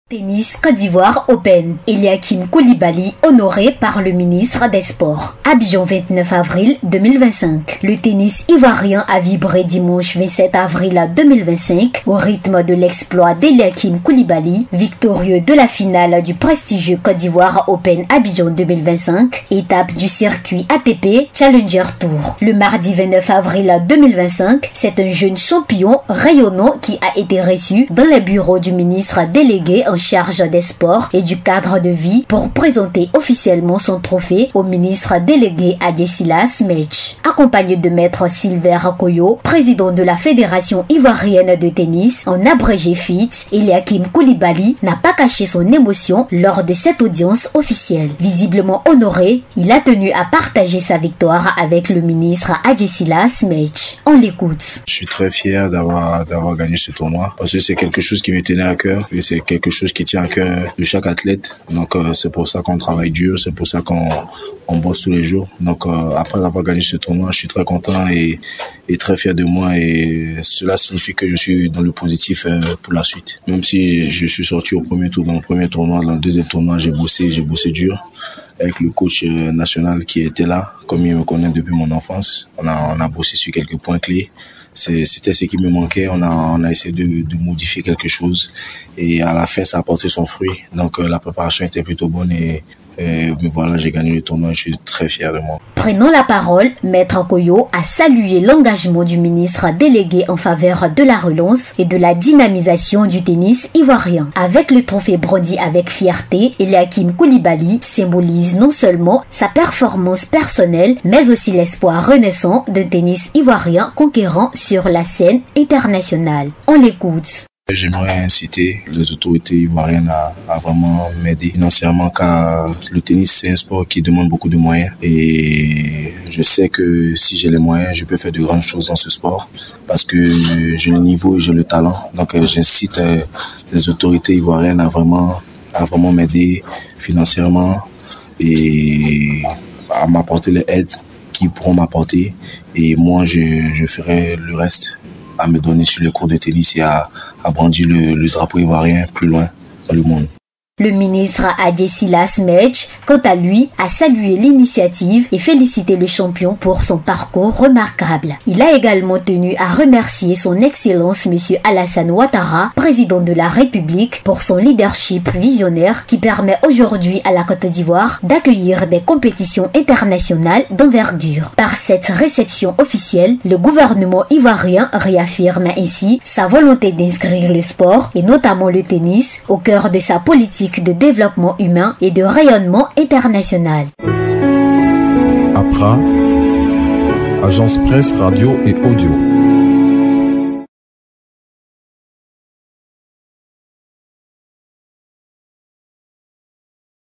Tennis Côte d'Ivoire Open. Eliakim Koulibaly honoré par le ministre des Sports. Abidjan 29 avril 2025. Le tennis ivoirien a vibré dimanche 27 avril 2025 au rythme de l'exploit d'Eliakim Koulibaly, victorieux de la finale du prestigieux Côte d'Ivoire Open Abidjan 2025, étape du circuit ATP Challenger Tour. Le mardi 29 avril 2025, c'est un jeune champion rayonnant qui a été reçu dans les bureaux du ministre délégué en charge des sports et du cadre de vie pour présenter officiellement son trophée au ministre délégué Adjesilas Mech. Accompagné de maître Silver Koyo, président de la Fédération ivoirienne de tennis, en abrégé FIT, Eliakim Koulibaly n'a pas caché son émotion lors de cette audience officielle. Visiblement honoré, il a tenu à partager sa victoire avec le ministre Adjesilas Mech. On l'écoute. Je suis très fier d'avoir gagné ce tournoi parce que c'est quelque chose qui me tenait à cœur et c'est quelque chose qui tient à cœur de chaque athlète. Donc c'est pour ça qu'on travaille dur, c'est pour ça qu'on bosse tous les jours. Donc après avoir gagné ce tournoi, je suis très content et très fier de moi et cela signifie que je suis dans le positif pour la suite. Même si je suis sorti au premier tour, dans le premier tournoi, dans le deuxième tournoi, j'ai bossé dur avec le coach national qui était là, comme il me connaît depuis mon enfance. On a bossé sur quelques points clés. C'était ce qui me manquait. On a essayé de modifier quelque chose et à la fin, ça a porté son fruit. Donc la préparation était plutôt bonne et voilà, j'ai gagné le tournoi, je suis très fier de moi. Prenant la parole, Maître Koyo a salué l'engagement du ministre délégué en faveur de la relance et de la dynamisation du tennis ivoirien. Avec le trophée brandi avec fierté, Eliakim Koulibaly symbolise non seulement sa performance personnelle, mais aussi l'espoir renaissant d'un tennis ivoirien conquérant sur la scène internationale. On l'écoute. J'aimerais inciter les autorités ivoiriennes à vraiment m'aider financièrement car le tennis c'est un sport qui demande beaucoup de moyens et je sais que si j'ai les moyens, je peux faire de grandes choses dans ce sport parce que j'ai le niveau et j'ai le talent. Donc j'incite les autorités ivoiriennes à vraiment m'aider financièrement et à m'apporter les aides qu'ils pourront m'apporter et moi je ferai le reste, à me donner sur les cours de tennis et à brandir le drapeau ivoirien plus loin dans le monde. Le ministre Adjesilas Mech, quant à lui, a salué l'initiative et félicité le champion pour son parcours remarquable. Il a également tenu à remercier son Excellence M. Alassane Ouattara, président de la République, pour son leadership visionnaire qui permet aujourd'hui à la Côte d'Ivoire d'accueillir des compétitions internationales d'envergure. Par cette réception officielle, le gouvernement ivoirien réaffirme ainsi sa volonté d'inscrire le sport, et notamment le tennis, au cœur de sa politique de développement humain et de rayonnement international. APRA, Agence Presse, Radio et Audio.